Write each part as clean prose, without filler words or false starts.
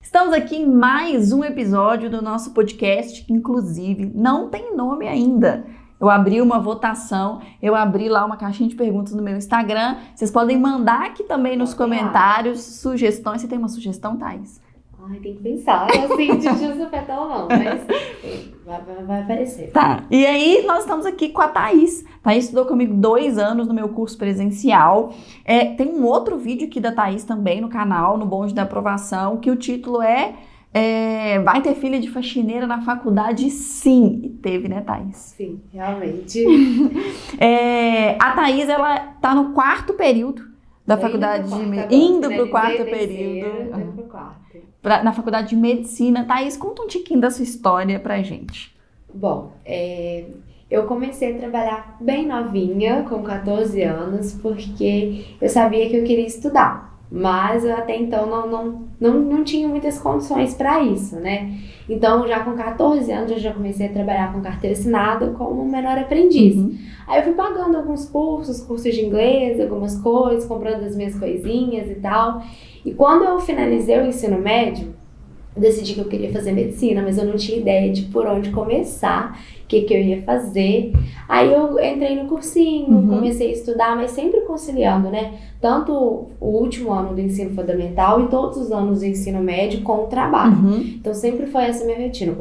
Estamos aqui em mais um episódio do nosso podcast, que inclusive não tem nome ainda. Eu abri uma votação, eu abri lá uma caixinha de perguntas no meu Instagram. Vocês podem mandar aqui também nos comentários sugestões. Você tem uma sugestão, Thaís? Ai, tem que pensar, assim, de supetão não, mas vai aparecer. Tá, e aí nós estamos aqui com a Thaís. Thaís estudou comigo 2 anos no meu curso presencial. Tem um outro vídeo aqui da Thaís também no canal, no Bonde da Aprovação, que o título Vai ter filha de faxineira na faculdade? Sim. E teve, né, Thaís? Sim, realmente. A Thaís, ela tá no 4º período da faculdade indo pro 4º período. Na faculdade de medicina. Thaís, conta um tiquinho da sua história pra gente. Bom, eu comecei a trabalhar bem novinha, com 14 anos, porque eu sabia que eu queria estudar. Mas eu até então não tinha muitas condições para isso, né? Então, já com 14 anos, eu já comecei a trabalhar com carteira assinada como menor aprendiz. Aí eu fui pagando alguns cursos de inglês, algumas coisas, comprando as minhas coisinhas e tal. E quando eu finalizei o ensino médio, eu decidi que eu queria fazer medicina, mas eu não tinha ideia de por onde começar, o que eu ia fazer. Aí eu entrei no cursinho, comecei a estudar, mas sempre conciliando, né? Tanto o último ano do ensino fundamental e todos os anos do ensino médio com o trabalho. Então sempre foi essa minha rotina,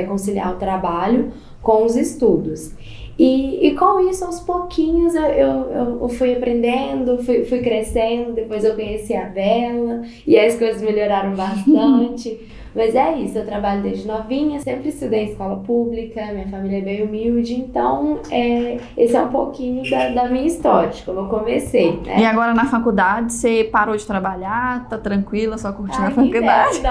conciliar o trabalho com os estudos. E com isso, aos pouquinhos, eu fui aprendendo, fui crescendo, depois eu conheci a Bela, e as coisas melhoraram bastante. Mas é isso, eu trabalho desde novinha, sempre estudei em escola pública, minha família é bem humilde, então esse é um pouquinho da minha história, de como eu comecei, né? E agora na faculdade, você parou de trabalhar, tá tranquila, só curtindo a faculdade?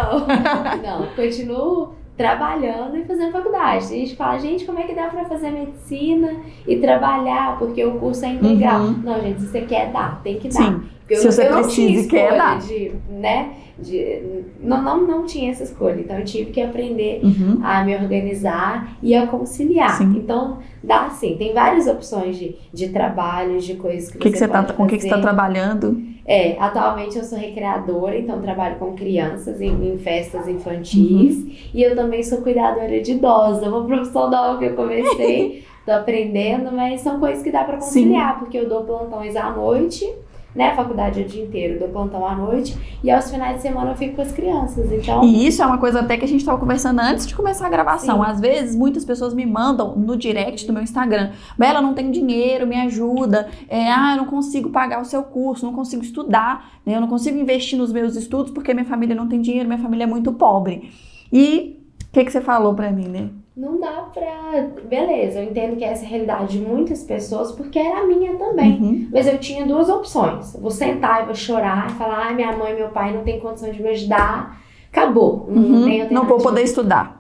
Não, continuo trabalhando e fazendo faculdade. A gente fala, gente, como é que dá pra fazer medicina e trabalhar? Porque o curso é integral. Não, gente, se você quer dar, tem que dar. Sim. Se você precisa e quer dar. Não tinha essa escolha. Então eu tive que aprender a me organizar e a conciliar. Sim. Então dá assim, tem várias opções de trabalhos, de coisas que você pode fazer. Com o que você está trabalhando? Atualmente eu sou recreadora, então trabalho com crianças em festas infantis. E eu também sou cuidadora de idosos. É uma profissão nova que eu comecei, tô aprendendo, mas são coisas que dá para conciliar, porque eu dou plantões à noite, né? A faculdade é o dia inteiro, eu dou plantão à noite e aos finais de semana eu fico com as crianças, então... E isso é uma coisa até que a gente estava conversando antes de começar a gravação. Sim. Às vezes, muitas pessoas me mandam no direct do meu Instagram: Bela, não tenho dinheiro, me ajuda, eu não consigo pagar o seu curso, não consigo estudar, né? Eu não consigo investir nos meus estudos porque minha família não tem dinheiro, minha família é muito pobre. E o que você falou pra mim, né? Não dá pra... Beleza, eu entendo que essa é a realidade de muitas pessoas, porque era a minha também. Mas eu tinha 2 opções. Eu vou sentar e vou chorar e falar: minha mãe e meu pai não têm condição de me ajudar. Acabou. Não vou poder estudar.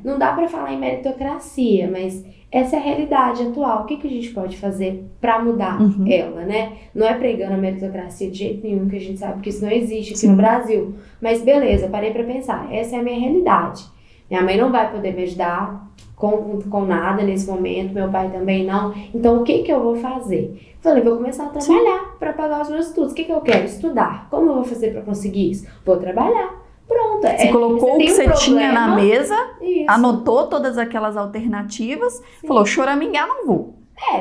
Não dá pra falar em meritocracia, mas essa é a realidade atual. O que a gente pode fazer pra mudar ela, né? Não é pregando a meritocracia de jeito nenhum, que a gente sabe que isso não existe aqui no Brasil. Mas beleza, parei pra pensar. Essa é a minha realidade. Minha mãe não vai poder me ajudar com nada nesse momento, meu pai também não. Então, o que eu vou fazer? Falei, vou começar a trabalhar para pagar os meus estudos. O que eu quero? Estudar. Como eu vou fazer para conseguir isso? Vou trabalhar. Pronto. Você colocou o que você tinha na mesa, anotou todas aquelas alternativas, falou: choramingar não vou.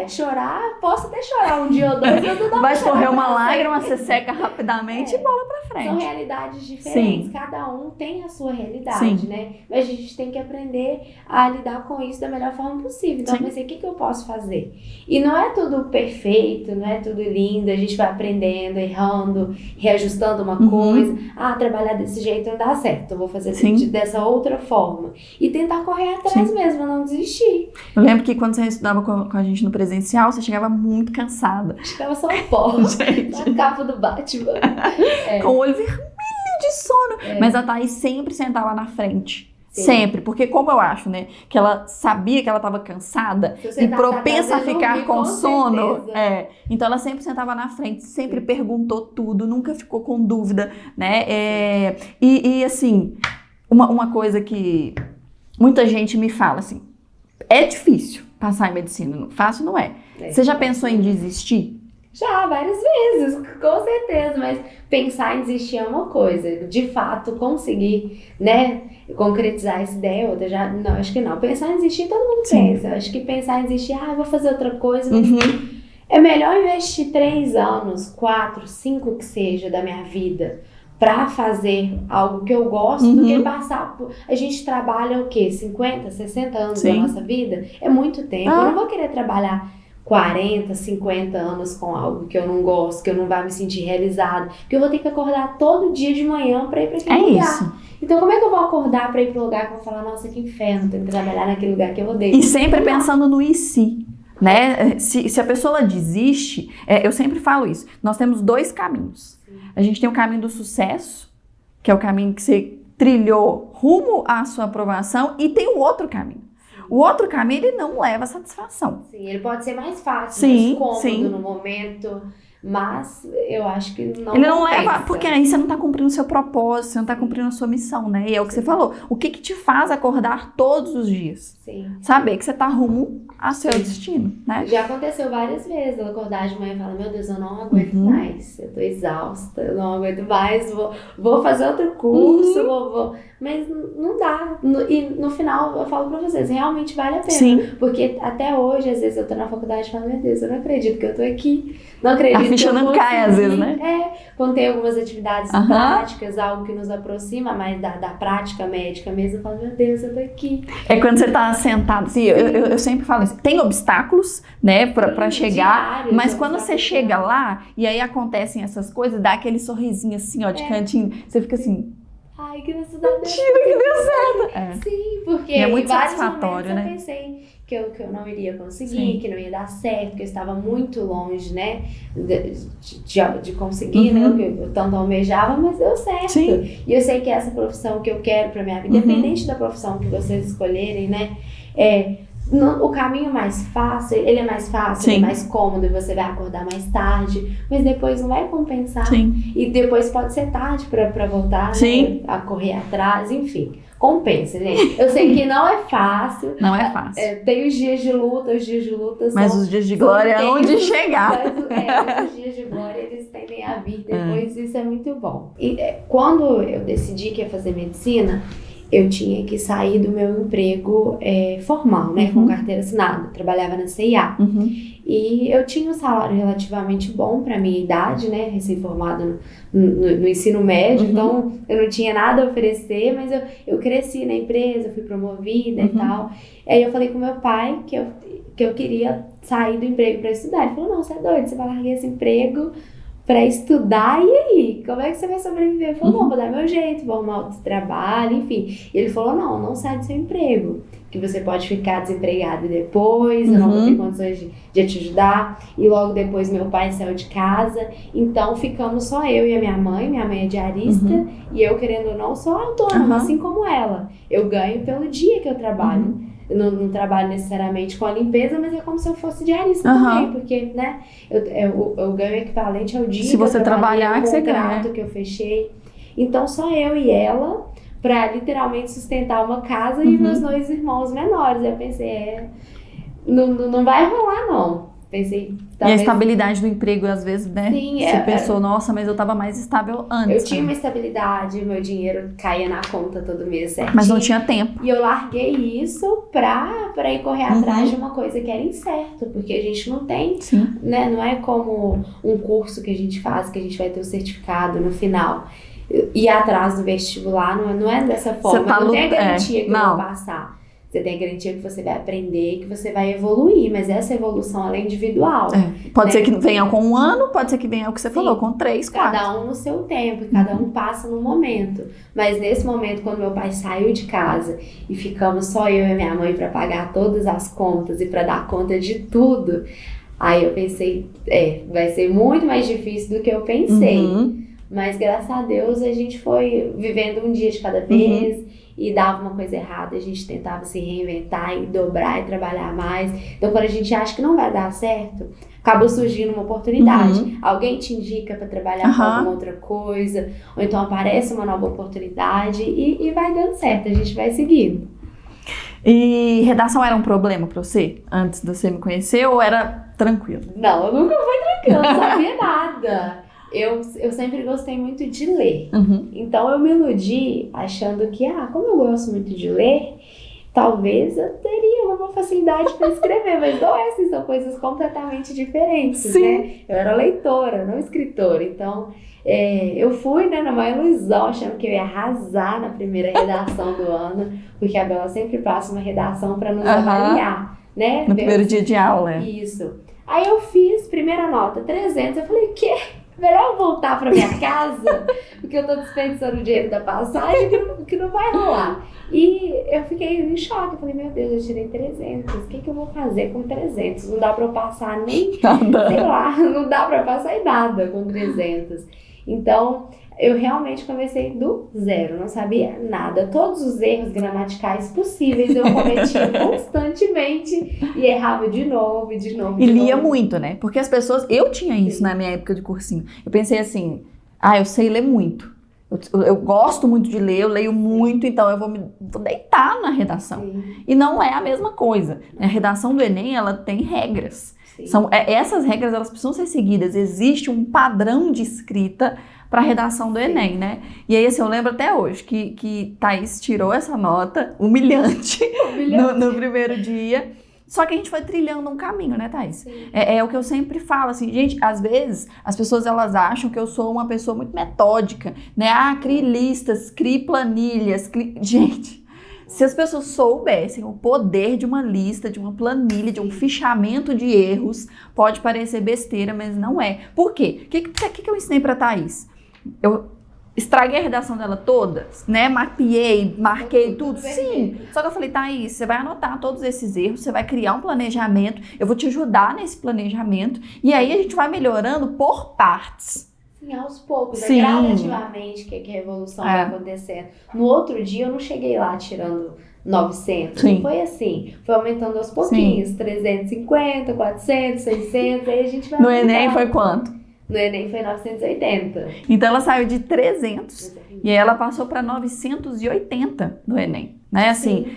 Chorar, posso até chorar um dia ou 2, mas não dá. Vai escorrer uma lágrima, você seca rapidamente e bola pra frente. São realidades diferentes, cada um tem a sua realidade, né? Mas a gente tem que aprender a lidar com isso da melhor forma possível. Então eu pensei, o que eu posso fazer? E não é tudo perfeito, não é tudo lindo, a gente vai aprendendo, errando, reajustando uma coisa. Trabalhar desse jeito não dá certo, eu vou fazer dessa outra forma. E tentar correr atrás mesmo, não desistir. Eu lembro que quando você estudava com a gente no presencial, você chegava muito cansada. Chegava só um pó, na capa do Batman. Com o olho vermelho de sono. Mas a Thaís sempre sentava na frente. Sempre, porque como eu acho, né, que ela sabia que ela estava cansada e propensa a ficar com sono, então ela sempre sentava na frente, sempre perguntou tudo, nunca ficou com dúvida, né, e assim, uma coisa que muita gente me fala, assim, é difícil passar em medicina, fácil não é. Você já pensou em desistir? Já, várias vezes, com certeza, mas pensar em desistir é uma coisa, de fato conseguir, né, concretizar essa ideia é outra, já, não, acho que não, pensar em desistir todo mundo pensa, acho que pensar em desistir, eu vou fazer outra coisa, mas é melhor investir 3 anos, 4, 5 que seja da minha vida, pra fazer algo que eu gosto, do que passar por... A gente trabalha o quê? 50, 60 anos da nossa vida? É muito tempo, eu não vou querer trabalhar 40, 50 anos com algo que eu não gosto, que eu não vai me sentir realizado, que eu vou ter que acordar todo dia de manhã pra ir pra aquele lugar. Isso. Então como é que eu vou acordar pra ir pro lugar que eu vou falar, nossa, que inferno, tenho que trabalhar naquele lugar que eu odeio? E sempre pensando no e se, né? Se a pessoa desiste, eu sempre falo isso, nós temos 2 caminhos. A gente tem o caminho do sucesso, que é o caminho que você trilhou rumo à sua aprovação, e tem o outro caminho. O outro caminho, ele não leva satisfação. Sim, ele pode ser mais fácil, mais cômodo no momento, mas eu acho que não ele não leva, porque aí você não está cumprindo o seu propósito, você não está cumprindo a sua missão, né? E é o que você falou. O que te faz acordar todos os dias? Sim. Saber que você está rumo ao seu destino, né? Já aconteceu várias vezes, eu acordar de manhã e falar, meu Deus, eu não aguento mais, eu tô exausta, eu não aguento mais, vou fazer outro curso, vou... Mas não dá. E no final, eu falo pra vocês, realmente vale a pena. Sim. Porque até hoje, às vezes, eu tô na faculdade e falo, meu Deus, eu não acredito que eu tô aqui. Não acredito. A ficha não cai, às vezes, né? Quando tem algumas atividades práticas, algo que nos aproxima mais da prática médica mesmo, eu falo, meu Deus, eu tô aqui. É quando você tá sentado, assim, eu sempre falo isso, tem obstáculos, né, pra chegar, diários, mas quando você chega lá, e aí acontecem essas coisas, dá aquele sorrisinho assim, ó, de cantinho, você fica assim... Ai, graças a Deus. Mentira que deu certo. Sim, porque é muito em vários satisfatório, momentos né? eu pensei que eu não iria conseguir, que não ia dar certo, que eu estava muito longe, né, de conseguir, né, o que eu tanto almejava, mas deu certo. Sim. E eu sei que essa profissão que eu quero pra minha vida, independente da profissão que vocês escolherem, né, o caminho mais fácil, ele é mais fácil, ele é mais cômodo e você vai acordar mais tarde, mas depois não vai compensar. Sim. E depois pode ser tarde pra voltar, né, a correr atrás, enfim. Compensa, gente. Eu sei que não é fácil. Não é fácil. Tem os dias de luta mas os dias de glória é onde chegar. Mas os dias de glória, eles tendem a vir depois, isso é muito bom. E quando eu decidi que ia fazer medicina, eu tinha que sair do meu emprego formal, né, com carteira assinada. Trabalhava na CIA. E eu tinha um salário relativamente bom para minha idade, né, recém-formada no ensino médio, então eu não tinha nada a oferecer, mas eu cresci na empresa, fui promovida e tal. Aí eu falei com meu pai que eu queria sair do emprego para estudar. Ele falou, não, você é doido, você vai largar esse emprego pra estudar, e aí? Como é que você vai sobreviver? Eu falei, não, vou dar meu jeito, vou arrumar outro trabalho, enfim. E ele falou, não sai do seu emprego, que você pode ficar desempregado depois, eu não vou ter condições de te ajudar. E logo depois meu pai saiu de casa, então ficamos só eu e a minha mãe é diarista, e eu, querendo ou não, sou autônoma, assim como ela. Eu ganho pelo dia que eu trabalho. Eu não trabalho necessariamente com a limpeza, mas é como se eu fosse diarista também, porque, né, eu ganho equivalente ao dia se você trabalhar, que você ganha, que eu fechei. Então, só eu e ela, pra literalmente sustentar uma casa e meus 2 irmãos menores. Eu pensei, não vai rolar, não. Pensei, talvez... E a estabilidade do emprego, às vezes, né? Sim, você pensou, nossa, mas eu tava mais estável antes. Eu tinha uma estabilidade, meu dinheiro caía na conta todo mês certinho. Mas não tinha tempo. E eu larguei isso pra ir correr atrás de uma coisa que era incerto, porque a gente não tem, né? Não é como um curso que a gente faz, que a gente vai ter o certificado no final. Ir atrás do vestibular, não é dessa forma. Tá não tem a garantia que eu vou passar. Você tem a garantia que você vai aprender, que você vai evoluir, mas essa evolução ela é individual. Pode ser que venha com 1 ano, pode ser que venha o que você falou, com 3, 4. Cada um no seu tempo, cada um passa no momento. Mas nesse momento, quando meu pai saiu de casa e ficamos só eu e minha mãe para pagar todas as contas e para dar conta de tudo, aí eu pensei, vai ser muito mais difícil do que eu pensei. Mas graças a Deus a gente foi vivendo um dia de cada vez. E dava uma coisa errada, a gente tentava se reinventar e dobrar e trabalhar mais. Então, quando a gente acha que não vai dar certo, acaba surgindo uma oportunidade. Alguém te indica para trabalhar com alguma outra coisa, ou então aparece uma nova oportunidade e vai dando certo, a gente vai seguindo. E redação era um problema para você, antes de você me conhecer, ou era tranquilo? Não, nunca foi tranquilo. eu não sabia nada. Eu sempre gostei muito de ler. Então eu me iludi achando que, como eu gosto muito de ler, talvez eu teria uma facilidade para escrever, mas não é assim, são coisas completamente diferentes, Sim. né? Eu era leitora, não escritora, então eu fui, né, na maior ilusão, achando que eu ia arrasar na primeira redação do ano, porque a Bela sempre passa uma redação para nos avaliar, né? No primeiro dia de aula. Isso. Aí eu fiz, primeira nota, 300, eu falei, quê? Melhor eu voltar pra minha casa, porque eu tô desperdiçando o dinheiro da passagem, que não vai rolar. E eu fiquei em choque, eu falei, meu Deus, eu tirei 300, o que eu vou fazer com 300? Não dá pra eu passar nem, sei lá, não dá pra passar em nada com 300. Então, eu realmente comecei do zero, não sabia nada. Todos os erros gramaticais possíveis eu cometia constantemente e errava de novo, de novo. E lia muito, né? Porque as pessoas... Eu tinha isso na minha época de cursinho. Eu pensei assim, eu sei ler muito. Eu gosto muito de ler, eu leio muito, então eu vou deitar na redação. Sim. E não é a mesma coisa. A redação do Enem, ela tem regras. Essas regras, elas precisam ser seguidas. Existe um padrão de escrita para a redação do Enem, né? E aí, assim, eu lembro até hoje que Thaís tirou essa nota humilhante. No primeiro dia. Só que a gente foi trilhando um caminho, né, Thaís? É o que eu sempre falo, assim, gente, às vezes as pessoas elas acham que eu sou uma pessoa muito metódica, né? Crie listas, crie planilhas, Gente, se as pessoas soubessem o poder de uma lista, de uma planilha, de um fichamento de erros, pode parecer besteira, mas não é. Por quê? O que eu ensinei pra Thaís? Eu estraguei a redação dela toda, né? Mapeei, marquei tudo. Sim. Só que eu falei, Thaís, você vai anotar todos esses erros, você vai criar um planejamento, eu vou te ajudar nesse planejamento, e aí a gente vai melhorando por partes. Sim, aos poucos, gradativamente que a revolução vai acontecendo. No outro dia eu não cheguei lá tirando 900, não foi assim. Foi aumentando aos pouquinhos, 350, 400, 600, aí a gente vai... No Enem foi quanto? No Enem foi 980. Então ela saiu de 300 e aí ela passou para 980 no Enem, né? Assim,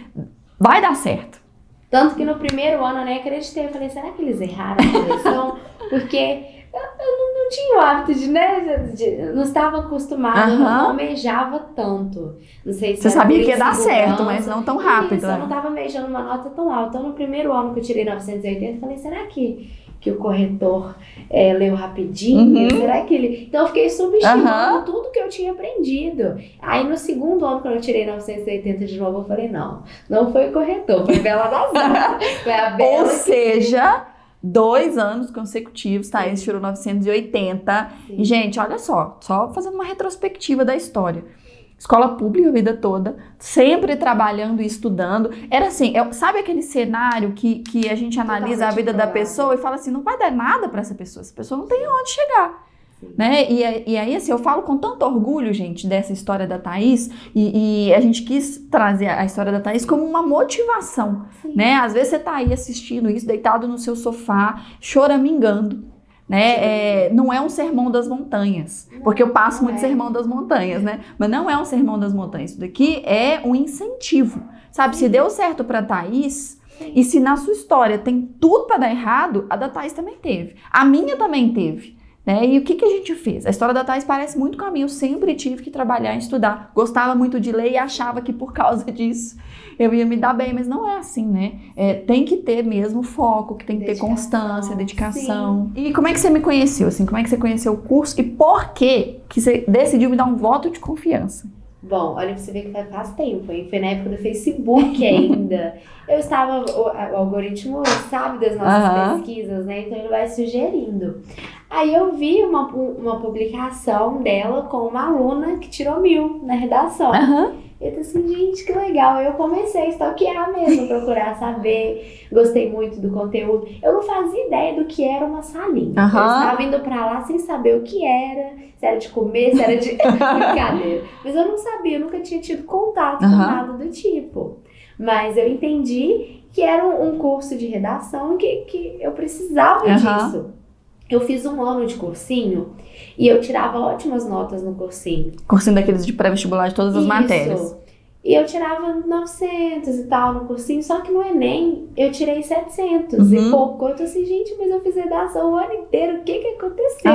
vai dar certo. Tanto que no primeiro ano eu nem acreditei. Eu falei, será que eles erraram a correção? Porque eu não tinha o hábito não estava acostumada, eu não almejava tanto. Não sei se você sabia que ia dar certo, mas não tão rápido. Isso, eu não estava almejando uma nota tão alta. Então no primeiro ano que eu tirei 980, eu falei, será que o corretor leu rapidinho? Será que ele... Então eu fiquei subestimando tudo que eu tinha aprendido. Aí no segundo ano, quando eu tirei 980 de novo, eu falei, não foi o corretor, foi Bela Nazar. Foi a Bela. Ou seja, 2 anos consecutivos, Thaís tirou 980. E, gente, olha só fazendo uma retrospectiva da história. Escola pública a vida toda, sempre trabalhando e estudando. Era assim, sabe aquele cenário que a gente analisa a vida da pessoa e fala assim, não vai dar nada para essa pessoa não tem onde chegar. Né? E aí, assim, eu falo com tanto orgulho, gente, dessa história da Thaís, e a gente quis trazer a história da Thaís como uma motivação, né? Às vezes você tá aí assistindo isso, deitado no seu sofá, choramingando, né? Não é um sermão das montanhas, porque eu passo muito sermão das montanhas, né? Mas não é um sermão das montanhas, isso daqui é um incentivo, sabe? Se deu certo pra Thaís, e se na sua história tem tudo pra dar errado, a da Thaís também teve, a minha também teve. Né? E o que a gente fez? A história da Thaís parece muito com a minha. Eu sempre tive que trabalhar e estudar. Gostava muito de ler e achava que por causa disso eu ia me dar bem, mas não é assim, né? Tem que ter mesmo foco, que tem que ter constância, dedicação. Sim. E como é que você me conheceu? Assim, como é que você conheceu o curso e por que você decidiu me dar um voto de confiança? Bom, olha pra você ver que faz tempo, hein? Foi na época do Facebook ainda. Eu estava, o algoritmo sabe das nossas pesquisas, né? Então ele vai sugerindo. Aí eu vi uma publicação dela com uma aluna que tirou 1000 na redação. Eu tô assim, gente, que legal. Aí eu comecei a stalkear mesmo, procurar saber. Gostei muito do conteúdo. Eu não fazia ideia do que era uma salinha. Eu estava indo pra lá sem saber o que era. Se era de comer, se era de brincadeira. Mas eu não sabia, eu nunca tinha tido contato com nada do tipo. Mas eu entendi que era um curso de redação que eu precisava disso. Eu fiz 1 ano de cursinho e eu tirava ótimas notas no cursinho. Cursinho daqueles de pré-vestibular de todas as matérias. E eu tirava 900 e tal no cursinho, só que no Enem eu tirei 700 e pouco. Eu tô assim, gente, mas eu fiz redação o ano inteiro, o que aconteceu?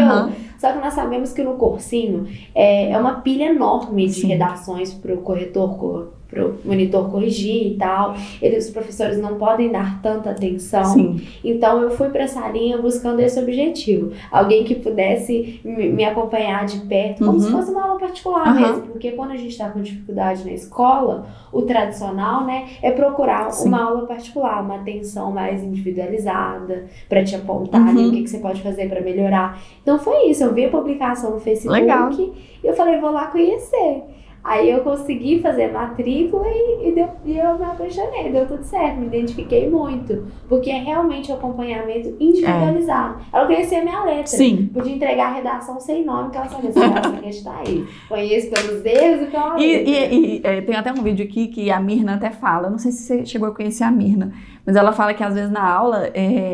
Só que nós sabemos que no cursinho é uma pilha enorme de redações pro corretor, pro monitor corrigir e tal. Os professores não podem dar tanta atenção. Sim. Então eu fui para essa linha buscando esse objetivo. Alguém que pudesse me acompanhar de perto, como se fosse uma aula particular mesmo. Porque quando a gente está com dificuldade na escola, o tradicional, né, é procurar uma aula particular, uma atenção mais individualizada, para te apontar ali o que você pode fazer para melhorar. Então foi isso, eu vi a publicação no Facebook. Legal. E eu falei, vou lá conhecer. Aí eu consegui fazer matrícula e eu me apaixonei, deu tudo certo, me identifiquei muito. Porque é realmente o acompanhamento individualizado. Ela conhecia a minha letra. Sim. Podia entregar a redação sem nome, que ela sabia se ela acreditar aí. Conheço pelos erros e pela letra. E tem até um vídeo aqui que a Mirna até fala, não sei se você chegou a conhecer a Mirna, mas ela fala que às vezes na aula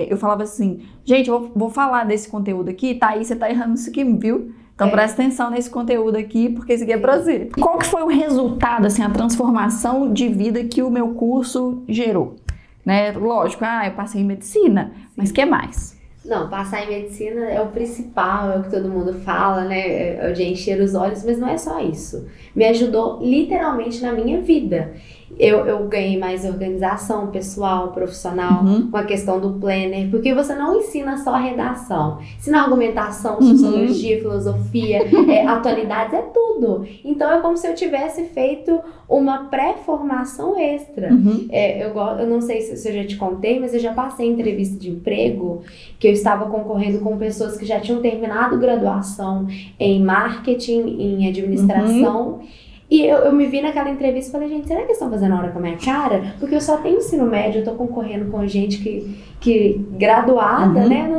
eu falava assim, gente, eu vou falar desse conteúdo aqui, tá aí, você tá errando isso aqui, viu? Então presta atenção nesse conteúdo aqui, porque isso aqui é pra você. Qual que foi o resultado, assim, a transformação de vida que o meu curso gerou? Né? Lógico, eu passei em medicina, mas o que mais? Não, passar em medicina é o principal, é o que todo mundo fala, né? É o de encher os olhos, mas não é só isso. Me ajudou literalmente na minha vida. Eu ganhei mais organização pessoal, profissional, com a questão do planner, porque você não ensina só a redação, ensina argumentação, sociologia, filosofia, atualidades, é tudo. Então é como se eu tivesse feito uma pré-formação extra. Eu não sei se eu já te contei, mas eu já passei em entrevista de emprego, que eu estava concorrendo com pessoas que já tinham terminado graduação em marketing, em administração. E eu me vi naquela entrevista e falei, gente, será que eles estão fazendo hora com a minha cara? Porque eu só tenho ensino médio, eu tô concorrendo com gente que graduada, né?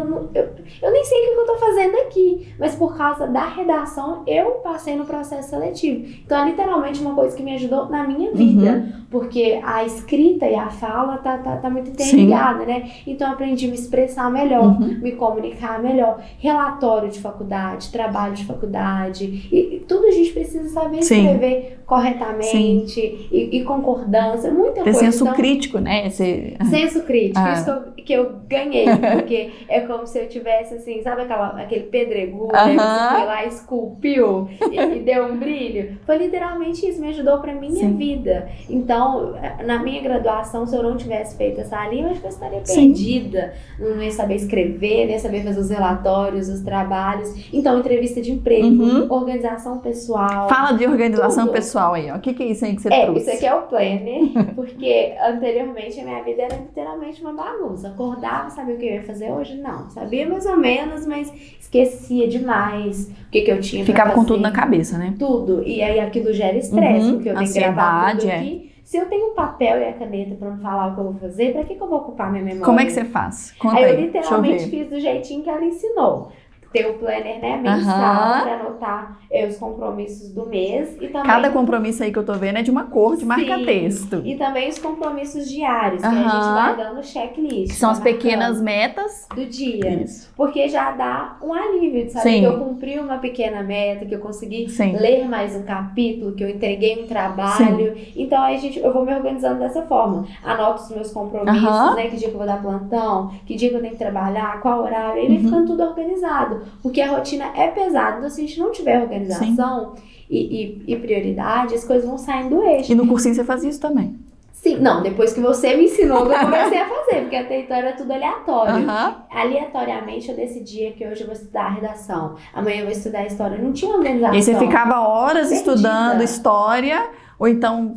Eu nem sei o que eu tô fazendo aqui. Mas por causa da redação, eu passei no processo seletivo. Então é literalmente uma coisa que me ajudou na minha vida. Porque a escrita e a fala tá muito interligada, né? Então eu aprendi a me expressar melhor, me comunicar melhor. Relatório de faculdade, trabalho de faculdade. E tudo a gente precisa saber escrever corretamente e concordância, muita coisa. Senso crítico, né? Senso crítico, isso que eu ganhei, porque é como se eu tivesse assim, sabe aquele pedregulho, né, que você foi lá e esculpiu e deu um brilho? Foi literalmente isso, me ajudou pra minha vida. Então, na minha graduação, se eu não tivesse feito essa linha, eu acho que eu estaria perdida, não ia saber escrever, não ia saber fazer os relatórios, os trabalhos. Então, entrevista de emprego, organização pessoal. Fala de organização pessoal aí, ó. O que é isso aí que você trouxe? Isso aqui é o planner, porque anteriormente a minha vida era literalmente uma bagunça. Acordava, sabia o que eu ia fazer hoje? Não. Sabia mais ou menos, mas esquecia demais o que eu tinha pra fazer. Ficava com tudo na cabeça, né? Tudo. E aí aquilo gera estresse, porque eu tenho que gravar tudo aqui. Se eu tenho um papel e a caneta pra não falar o que eu vou fazer, pra que eu vou ocupar minha memória? Como é que você faz? Conta aí. Eu literalmente fiz do jeitinho que ela ensinou. Ter o planner, né, mensal, pra anotar os compromissos do mês. E também, cada compromisso aí que eu tô vendo é de uma cor de marca-texto. E também os compromissos diários, que a gente vai dando checklist. Que são as pequenas metas do dia. Isso. Porque já dá um alívio de saber que eu cumpri uma pequena meta, que eu consegui ler mais um capítulo, que eu entreguei um trabalho. Então aí eu vou me organizando dessa forma. Anoto os meus compromissos, né? Que dia que eu vou dar plantão, que dia que eu tenho que trabalhar, qual horário. Aí vai ficando tudo organizado. Porque a rotina é pesada, então se a gente não tiver organização e prioridade, as coisas vão saindo do eixo. E no cursinho você fazia isso também? Sim, não, depois que você me ensinou, eu comecei a fazer, porque até então era tudo aleatório. Aleatoriamente eu decidia que hoje eu vou estudar a redação, amanhã eu vou estudar a história, não tinha organização. E aí você ficava horas estudando história, ou então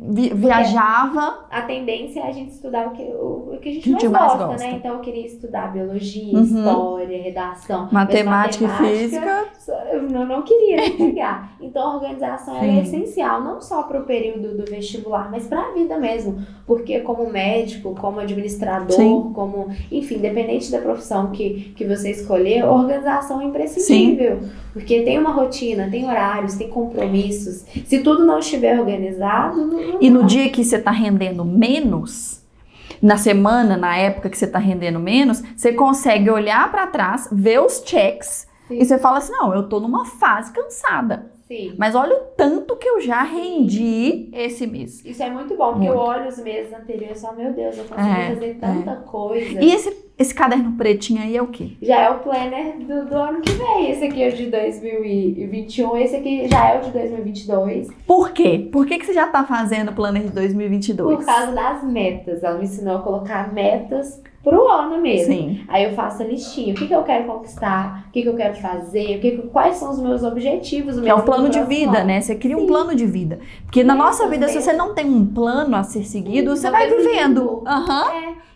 viajava. A tendência é a gente estudar o que a gente mais gosta, né? Então eu queria estudar biologia, história, redação. Matemática e física. Eu não queria pegar. Então a organização é essencial, não só para o período do vestibular, mas para a vida mesmo. Porque como médico, como administrador, como, enfim, independente da profissão que você escolher, a organização é imprescindível. Porque tem uma rotina, tem horários, tem compromissos. Se tudo não estiver organizado... E no dia que você está rendendo menos, na semana, na época que você está rendendo menos, você consegue olhar para trás, ver os checks e você fala assim, não, eu tô numa fase cansada. Sim. Mas olha o tanto que eu já rendi esse mês. Isso é muito bom, porque eu olho os meses anteriores e falo, meu Deus, eu consegui fazer tanta coisa. E esse caderno pretinho aí é o quê? Já é o planner do ano que vem. Esse aqui é o de 2021, esse aqui já é o de 2022. Por quê? Por que você já tá fazendo o planner de 2022? Por causa das metas. Ela me ensinou a colocar metas pro ano mesmo. Sim. Aí eu faço a listinha. O que eu quero conquistar? O que eu quero fazer? Quais são os meus objetivos? Que é um plano de vida, né? Você cria um plano de vida. Porque na nossa vida, se você não tem um plano a ser seguido, você vai vivendo.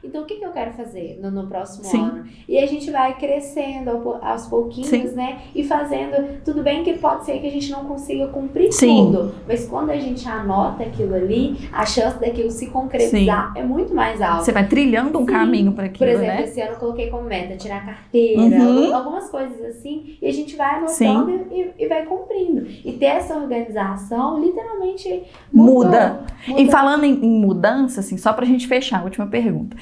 Então, o que eu quero fazer no próximo ano? E a gente vai crescendo aos pouquinhos, né? E fazendo. Tudo bem que pode ser que a gente não consiga cumprir tudo. Mas quando a gente anota aquilo ali, a chance daquilo se concretizar é muito mais alta. Você vai trilhando um caminho para aquilo, por exemplo, né? esse ano eu coloquei como meta tirar carteira, algumas coisas assim. E a gente vai anotando e vai cumprindo. E ter essa organização, literalmente, muda. E falando em mudança, assim, só pra gente fechar, a última pergunta.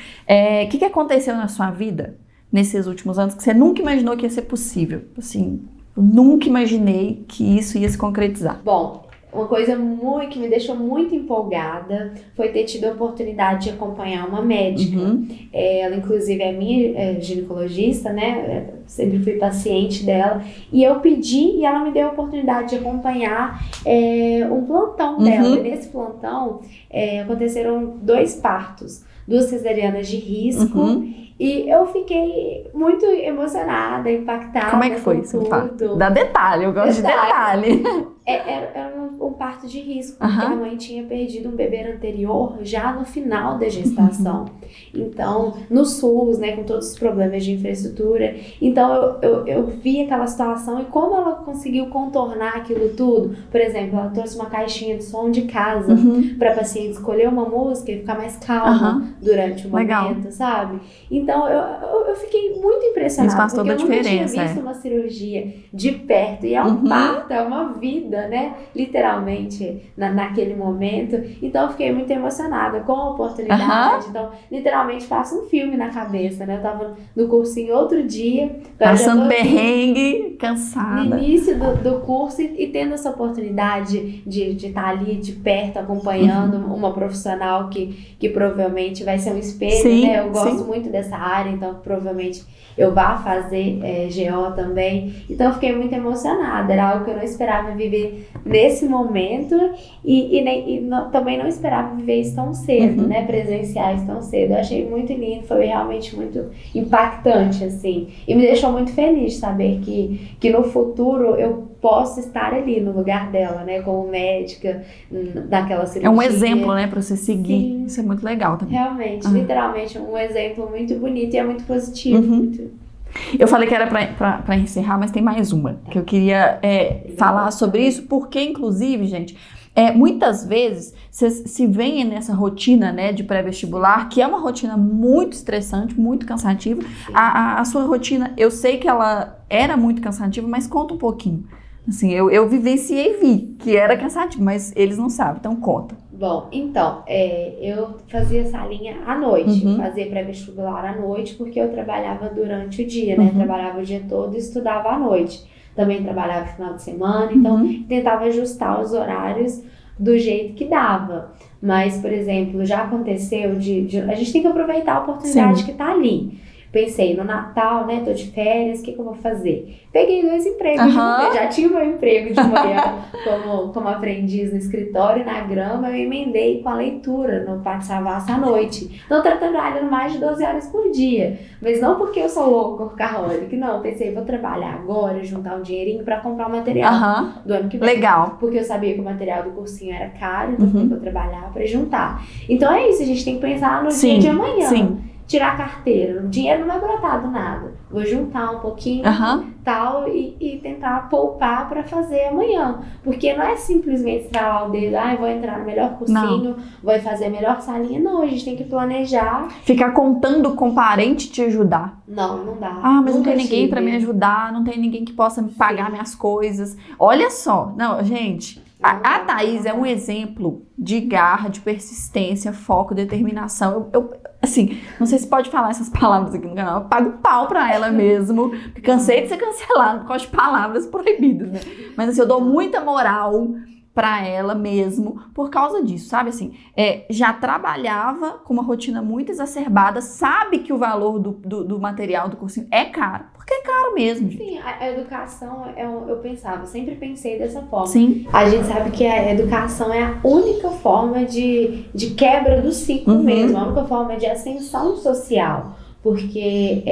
O que aconteceu na sua vida nesses últimos anos que você nunca imaginou que ia ser possível? Assim, eu nunca imaginei que isso ia se concretizar. Bom, uma coisa que me deixou muito empolgada foi ter tido a oportunidade de acompanhar uma médica. Ela, inclusive, é minha ginecologista, né? Sempre fui paciente dela. E eu pedi e ela me deu a oportunidade de acompanhar um plantão dela. E nesse plantão aconteceram 2 partos. 2 cesarianas de risco. E eu fiquei muito emocionada, impactada. Como é que foi esse parto? Dá detalhe, eu gosto de detalhe. Era um parto de risco, porque a mãe tinha perdido um bebê anterior já no final da gestação. Então, no SUS, né, com todos os problemas de infraestrutura. Então, eu vi aquela situação e como ela conseguiu contornar aquilo tudo. Por exemplo, ela trouxe uma caixinha de som de casa para paciente escolher uma música e ficar mais calma durante o momento, sabe? Então, eu fiquei muito impressionada. Isso faz toda a diferença. Eu nunca tinha visto uma cirurgia de perto. E é um parto, é uma vida, né? Literalmente, naquele momento. Então, eu fiquei muito emocionada com a oportunidade. Então, literalmente, passa um filme na cabeça, né? Eu tava no cursinho outro dia. Passando perrengue, cansada. No início do curso e tendo essa oportunidade de estar ali de perto, acompanhando uma profissional que provavelmente vai ser um espelho, né? Eu gosto muito dessa área, então provavelmente eu vá fazer GO também. Então eu fiquei muito emocionada, era algo que eu não esperava viver nesse momento e também não esperava viver isso tão cedo, né? Presenciais tão cedo. Eu achei muito lindo, foi realmente muito impactante, assim. E me deixou muito feliz de saber que no futuro eu posso estar ali no lugar dela, né? Como médica, daquela cirurgia. É um exemplo, né? Pra você seguir. Sim. Isso é muito legal também. Realmente, literalmente, um exemplo muito bonito e é muito positivo. Eu falei que era pra encerrar, mas tem mais uma. Que eu queria falar sobre isso, porque, inclusive, gente, muitas vezes vocês se veem nessa rotina, né, de pré-vestibular, que é uma rotina muito estressante, muito cansativa. A sua rotina, eu sei que ela era muito cansativa, mas conta um pouquinho. Assim, eu vivenciei e vi que era cansativo, mas eles não sabem, então conta. Bom, então, eu fazia salinha à noite, fazia pré-vestibular à noite, porque eu trabalhava durante o dia, né? Trabalhava o dia todo e estudava à noite. Também trabalhava no final de semana, então tentava ajustar os horários do jeito que dava. Mas, por exemplo, já aconteceu a gente tem que aproveitar a oportunidade que tá ali. Pensei, no Natal, né, tô de férias, o que eu vou fazer? Peguei 2 empregos de manhã, já tinha meu emprego de manhã como aprendiz no escritório, na grama, eu emendei com a leitura no Pátio Savassi à noite. Então, tô trabalhando mais de 12 horas por dia, mas não porque eu sou louca, workaholic, não, pensei, vou trabalhar agora, juntar um dinheirinho pra comprar o material do ano que vem. Legal. Porque eu sabia que o material do cursinho era caro, então eu vou trabalhar pra juntar. Então é isso, a gente tem que pensar no dia de amanhã. Tirar a carteira, o dinheiro não vai brotar do nada. Vou juntar um pouquinho, tal, e tentar poupar para fazer amanhã. Porque não é simplesmente estralar o dedo, vou entrar no melhor cursinho, vou fazer a melhor salinha. Não, a gente tem que planejar. Ficar contando com parente te ajudar. Não dá. Mas não tem ninguém para me ajudar, não tem ninguém que possa me pagar minhas coisas. Olha só, não, gente... A Thaís é um exemplo de garra, de persistência, foco, determinação. assim, não sei se pode falar essas palavras aqui no canal, eu pago pau pra ela mesmo, porque cansei de ser cancelada por causa de palavras proibidas, né? Mas assim, eu dou muita moral pra ela mesmo por causa disso, sabe? Assim, já trabalhava com uma rotina muito exacerbada, sabe que o valor do material do cursinho é caro, porque é caro mesmo, gente. Sim, a educação, eu pensava, eu sempre pensei dessa forma. Sim. A gente sabe que a educação é a única forma de quebra do ciclo mesmo, a única forma de ascensão social. Porque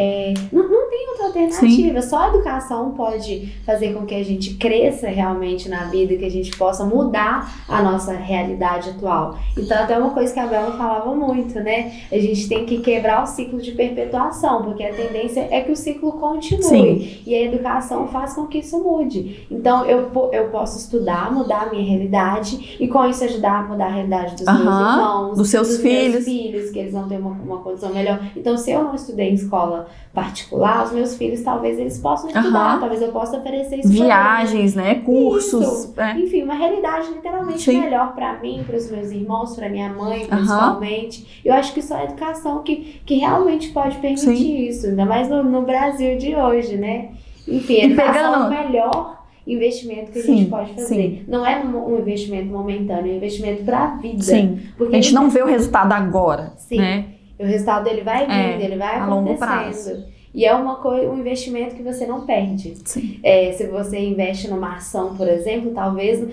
não tem outra alternativa. Sim. Só a educação pode fazer com que a gente cresça realmente na vida, que a gente possa mudar a nossa realidade atual. Então, até uma coisa que a Bela falava muito, né? A gente tem que quebrar o ciclo de perpetuação, porque a tendência é que o ciclo continue. Sim. E a educação faz com que isso mude. Então, eu posso estudar, mudar a minha realidade e com isso ajudar a mudar a realidade dos meus irmãos, dos seus filhos. Meus filhos, que eles vão ter uma condição melhor. Então, se eu não estudei em escola particular, os meus filhos talvez eles possam estudar, talvez eu possa oferecer isso. Viagens, né? Cursos. Enfim, uma realidade literalmente melhor para mim, para os meus irmãos, para minha mãe, principalmente. Eu acho que só a educação que realmente pode permitir isso, ainda mais no Brasil de hoje, né? Enfim, a educação é o melhor investimento que a gente pode fazer. Sim. Não é um investimento momentâneo, é um investimento para a vida. Sim. Porque a gente não vê o resultado agora, né? O resultado dele vai vindo, ele vai acontecendo. Longo prazo. E é um investimento que você não perde. Sim. Se você investe numa ação, por exemplo, talvez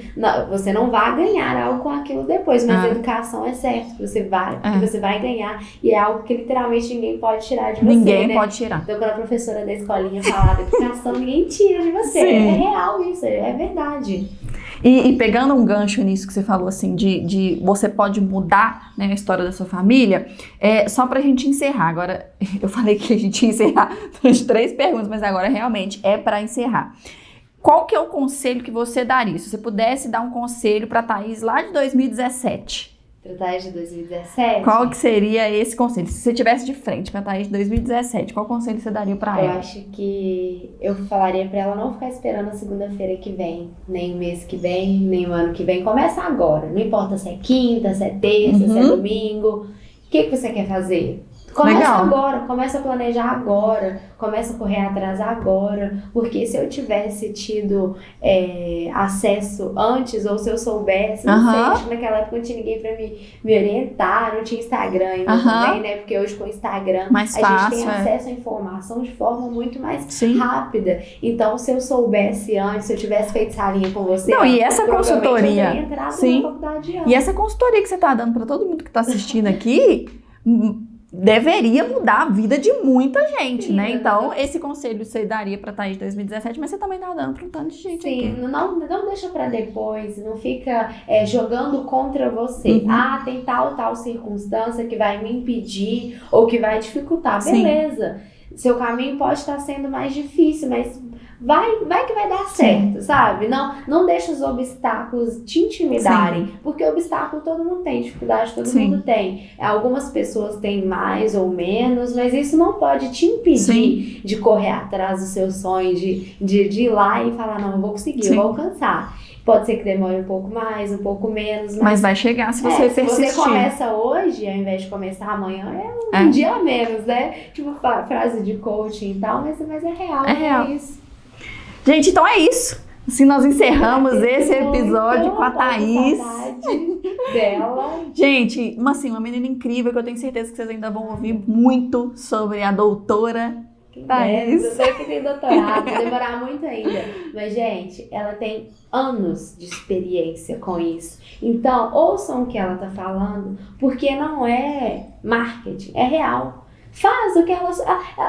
você não vá ganhar algo com aquilo depois, mas a educação é certo, que você vai ganhar, e é algo que literalmente ninguém pode tirar de você. Ninguém pode tirar. Então, quando a professora da escolinha falava educação, ninguém tira de você. Sim. É real isso, é verdade. E pegando um gancho nisso que você falou, assim, de você pode mudar, né, a história da sua família, só pra gente encerrar. Agora, eu falei que a gente ia encerrar as 3 perguntas, mas agora realmente é pra encerrar. Qual que é o conselho que você daria? Se você pudesse dar um conselho pra Thaís lá de 2017. Thaís de 2017? Qual que seria esse conselho? Se você tivesse de frente com a Thaís de 2017, qual conselho você daria pra ela? Eu acho que eu falaria pra ela não ficar esperando a segunda-feira que vem, nem o mês que vem, nem o ano que vem. Começa agora, não importa se é quinta, se é terça, se é domingo. O que você quer fazer? Começa agora, começa a planejar agora, começa a correr atrás agora, porque se eu tivesse tido acesso antes, ou se eu soubesse, não sei, acho que naquela época não tinha ninguém pra me orientar, não tinha Instagram ainda também, né, porque hoje com o Instagram mais fácil, gente tem acesso à informação de forma muito mais rápida. Então, se eu soubesse antes, se eu tivesse feito salinha com você, e essa consultoria, eu teria entrado na faculdade antes. E essa consultoria que você tá dando pra todo mundo que tá assistindo aqui, deveria mudar a vida de muita gente, né? Então, esse conselho você daria pra Thaís de 2017, mas você também tá dando pra um tanto de gente. Sim, não deixa pra depois, não fica jogando contra você. Tem tal circunstância que vai me impedir ou que vai dificultar. Beleza, seu caminho pode estar sendo mais difícil, mas vai que vai dar certo, sabe? Não deixa os obstáculos te intimidarem, porque obstáculo todo mundo tem, dificuldade todo mundo tem. Algumas pessoas têm mais ou menos, mas isso não pode te impedir de correr atrás do seu sonho, de ir lá e falar, não, eu vou conseguir, eu vou alcançar. Pode ser que demore um pouco mais, um pouco menos. Mas vai chegar se você persistir. Se você começa hoje, ao invés de começar amanhã, um dia a menos, né? Tipo frase de coaching e tal, mas é real. É real. Isso. Gente, então é isso. Assim nós encerramos esse episódio com a Thaís. Dela. Gente, uma menina incrível que eu tenho certeza que vocês ainda vão ouvir muito sobre a doutora Thaís. Eu sei que tem doutorado, vai demorar muito ainda. Mas, gente, ela tem anos de experiência com isso. Então, ouçam o que ela tá falando, porque não é marketing, é real. Faz o que ela...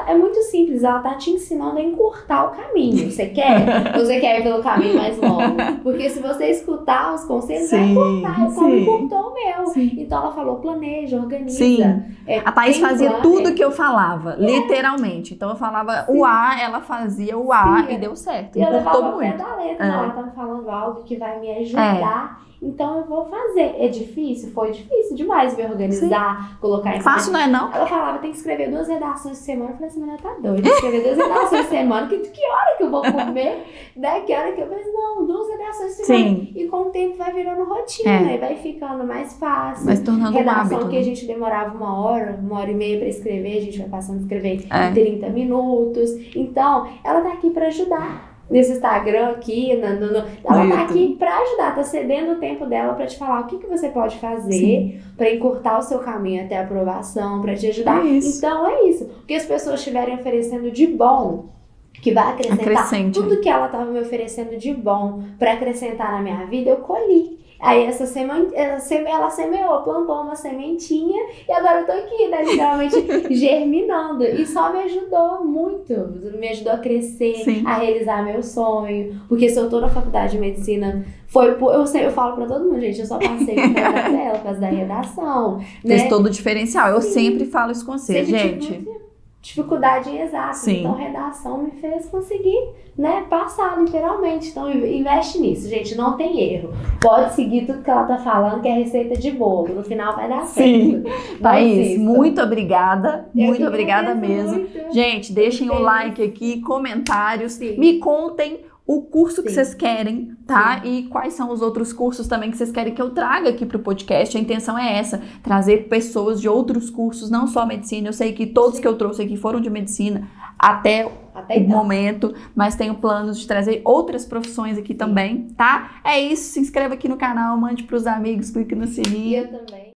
É muito simples, ela tá te ensinando a encurtar o caminho. Você quer? Você quer ir pelo caminho mais longo? Porque se você escutar os conselhos, vai encurtar. Como encurtou o meu. Então ela falou, planeja, organiza. A Thaís fazia tudo que eu falava, literalmente. Então eu falava o A, ela fazia o A e deu certo. E ela levava o pé da letra. Ela tava falando algo que vai me ajudar então eu vou fazer. É difícil? Foi difícil demais me organizar, colocar em Fácil não é não? Ela falava, tem que escrever 2 redações por semana. Eu falei assim, mas ela tá doida, escrever 2 redações por semana, que hora que eu vou comer, né? Que hora que eu falei, não, 2 redações por semana. Sim. E com o tempo vai virando rotina, e vai ficando mais fácil. Vai se tornando um hábito. Redação que a gente demorava 1 hora e meia pra escrever, a gente vai passando a escrever em 30 minutos. Então, ela tá aqui pra ajudar. Nesse Instagram aqui, ela tá aqui pra ajudar, tá cedendo o tempo dela pra te falar o que você pode fazer pra encurtar o seu caminho até a aprovação, pra te ajudar. Então é isso. O que as pessoas estiverem oferecendo de bom, que vai acrescentar tudo que ela tava me oferecendo de bom pra acrescentar na minha vida, eu colhi. Aí essa semana ela semeou, plantou uma sementinha e agora eu tô aqui, né, literalmente germinando. E só me ajudou muito, me ajudou a crescer, a realizar meu sonho. Porque se eu tô na faculdade de medicina, eu falo pra todo mundo, gente, eu só passei por causa dela, por causa da redação. Fez né? todo o diferencial. Eu sempre falo isso com você, gente. Dificuldade em exatas, então redação me fez conseguir, né, passar literalmente. Então investe nisso, gente, não tem erro. Pode seguir tudo que ela tá falando, que é receita de bolo, no final vai dar certo. Thaís, muito obrigada, muito obrigada mesmo. Gente, deixem o like aqui, comentários, me contem o curso que vocês querem, tá? E quais são os outros cursos também que vocês querem que eu traga aqui pro podcast. A intenção é essa, trazer pessoas de outros cursos, não só medicina. Eu sei que todos que eu trouxe aqui foram de medicina até o momento, mas tenho planos de trazer outras profissões aqui também, tá? É isso, se inscreva aqui no canal, mande pros amigos, clique no sininho. Eu também.